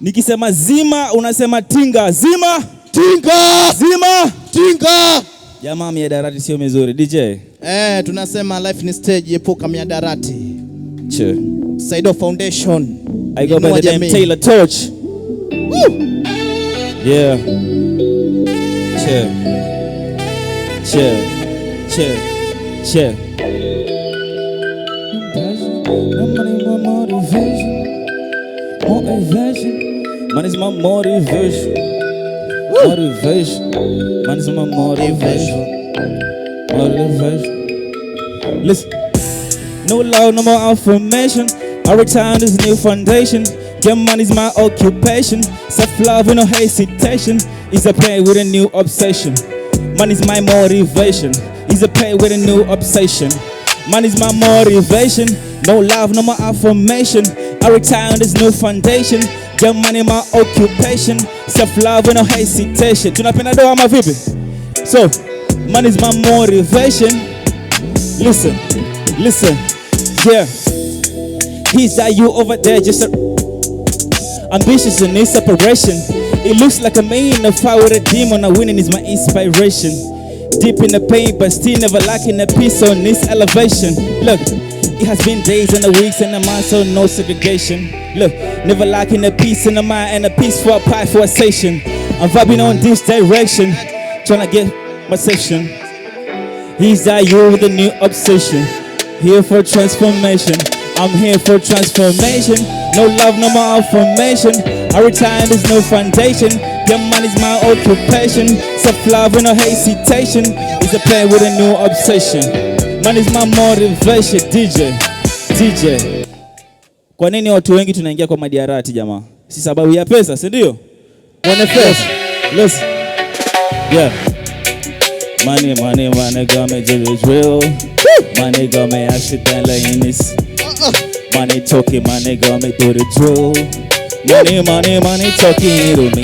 Nikisema zima unasema tinga. Zima tinga, zima tinga. Jamaa miadarati sio mizuri DJ. Tunasema life ni stage, epuka miadarati. Che Saido Foundation. I go by the name Taylor Torch. Woo! Yeah. Che che che che man is my motivation. Motivation. Man is my motivation. Motivation. Listen. No love, no more affirmation. I retire this new foundation. Get money is my occupation. Self-love with no hesitation. Is a pain with a new obsession. Money is my motivation. Is a pain with a new obsession. Money is my motivation. No love, no more affirmation. I retire on this new foundation. Get money, my occupation. Self-love with no hesitation. Tunapenda doa ama vipi? So, money is my motivation. Listen, listen, yeah. He's that you over there, just ambitious and need separation. It looks like a man in a fight with a demon. A winning is my inspiration. Deep in the pain, but still never lacking a peace on this elevation. Look, it has been days and the weeks and the months, so no segregation. Look, never lacking a peace in the mind and a peace for a pie for a station. I'm vibing on this direction, trying to get my section. He's that you with a new obsession. Here for transformation. I'm here for transformation. No love, no more affirmation. I retire in this new foundation. Your money's my occupation. Self-love with no hesitation. It's a play with a new obsession. Money's my motivation. DJ. Kwa nini watu wengi tunaingia kwa madiarati jamaa? Si sababu ya pesa, si ndio? Wana pesa. Listen. Yeah. Money got me do the drill. Money got me accidentally in this. Money talking, money got me do the drill. Money talking to me.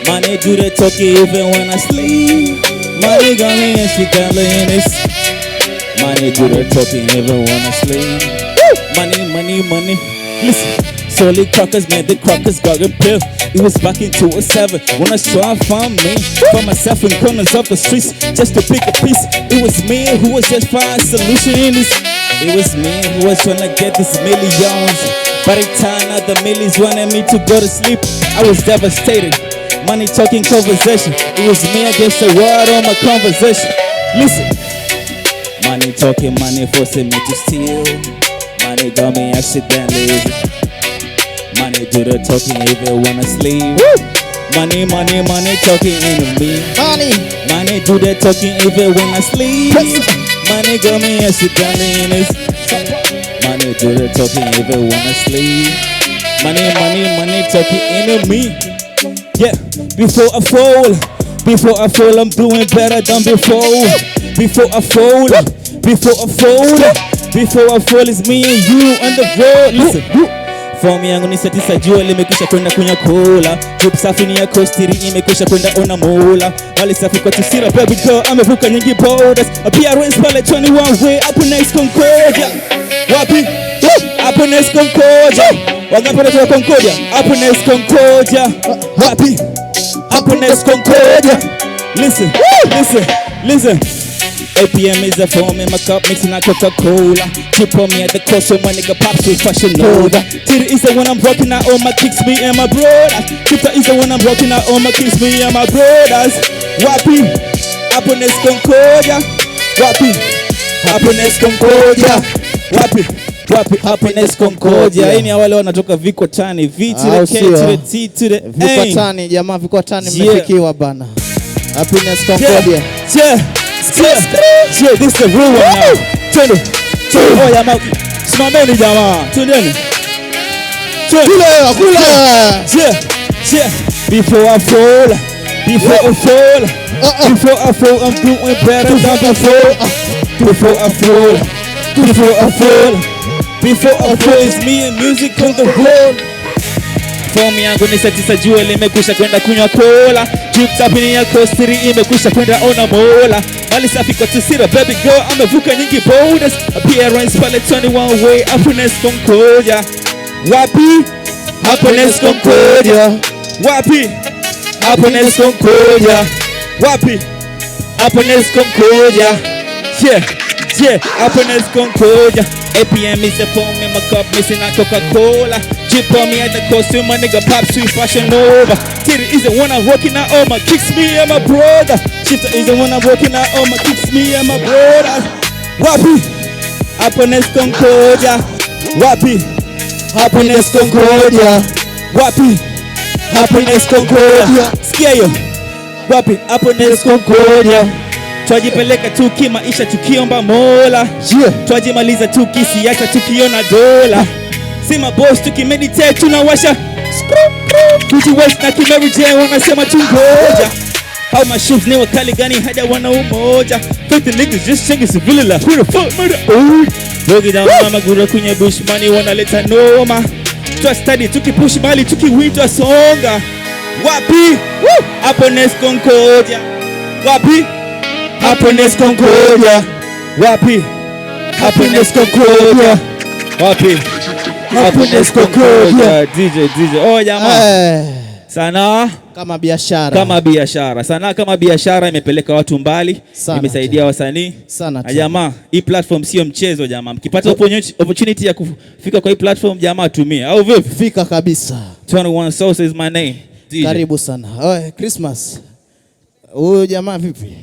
Money do the talking even when I sleep. Money got me accidentally in this. Money do the talking even when I sleep. Money. Listen. Solid crackers made the crackers got a pill. It was back in 2007 when I saw I found me. Found myself in corners of the streets just to pick a piece. It was me who was just finding solution in this. It was me who was trying to get these millions. By the time that the millions wanted me to go to sleep, I was devastated. Money talking conversation. It was me against the world on my conversation. Listen. Money talking, money forcing me to steal. Money got me accidentally. Money do the talking even when I sleep. Woo! Money talking into me. Money do the talking even when I sleep. Money got me accidentally in this. Money do the talking even when I sleep. Money talking into me. Yeah, before I fall, I'm doing better than before. Before I fall, it's me and you on the road. Listen. Fomi yangu ni seti sajua limekisha kwenda kunya cola. Drip safi ni ya kostiri imekisha kwenda ona mola. Wali safi kwa tusira baby girl amevuka nyingi borders. A PRN's pale 21 way up next Concordia. Wapi? Up next Concordia. Wangapi wanatoka Concordia? Up next Concordia. Wapi? Up next Concordia. Listen. APM is a foam in my cup, mixing a Coca-Cola. Drip on me at the coast, so my nigga pops with Fashion Nova. Titty is the one I'm rocking out all my kicks, me and my brothers. Dripper is the one I'm rocking out all my kicks, me and my brothers. Wapi, happiness Concordia. Wapi, happiness Concordia. Wapi, happiness Concordia. Hii ni wale wanatoka Vikotani, V to the K to the T to the A. Vikotani, jamaa Vikotani mmefikiwa bana. Happiness Concordia. Yeah, this is the real one now. Twende. Oh jamaa, simameni jamaa. Twendeni. Kula. Yeah. Before I fall, Before I fall, before I fall, I'm doing better than before. Before I fall, before I fall, before I fall, it's me and music on the road. Fomu yangu ni seti jua limekwisha kwenda kunywa cola. Drip tapini ya kostiri imekwisha kwenda ona mola. Mali safi kwa tusira baby girl amevuka nyingi borders. Appearance pale 21 way happiness Concordia. Wapi? Happiness Concordia. Wapi? Happiness Concordia. Wapi? Happiness Concordia. Yeah, yeah, Happiness Concordia. APM is the foam in my cup, missing a Coca-Cola. Drip on me at the costume, my nigga pop sweet fashion over. Titty is the one I'm working out, all my kicks me and my brother. Shifter is the one I'm working out, all my kicks me and my brother. Wapi? Happiness Concordia. Wapi? Happiness Concordia. Wapi? Happiness Concordia. Scare you. Wapi? Happiness Concordia. Twajipeleka tu kimaisha tukiomba mola. Twajimaliza tu kisiasa tukiona dola. Sima boss tukimeditate tunawasha. Gucci West na Kimary J wanasema tungoja. How my shoes ni wakali gani hada wana umoja. 50 niggas just shaking civil la. Who the fuck murder? Bogi down mama gura kwenye bush money wanaleta noma. Twa study tukipush mali tukiwitwa songa. Wapi? Happiness Concordia. Wapi? Happiness Concordia. Wapi? Happiness Concordia. Wapi? Happiness Concordia. DJ. Oh jamaa. Sana kama biashara. Kama biashara. Sana kama biashara imepeleka watu mbali. Imesaidia wasanii. Sana. Jamaa, hii platform sio mchezo jamaa. Mkipata opportunity ya kufika kwa hii platform jamaa tumie. Au vipi? Fika kabisa. 21 Sauce is my name. DJ. Karibu sana. Christmas. Huyo jamaa vipi?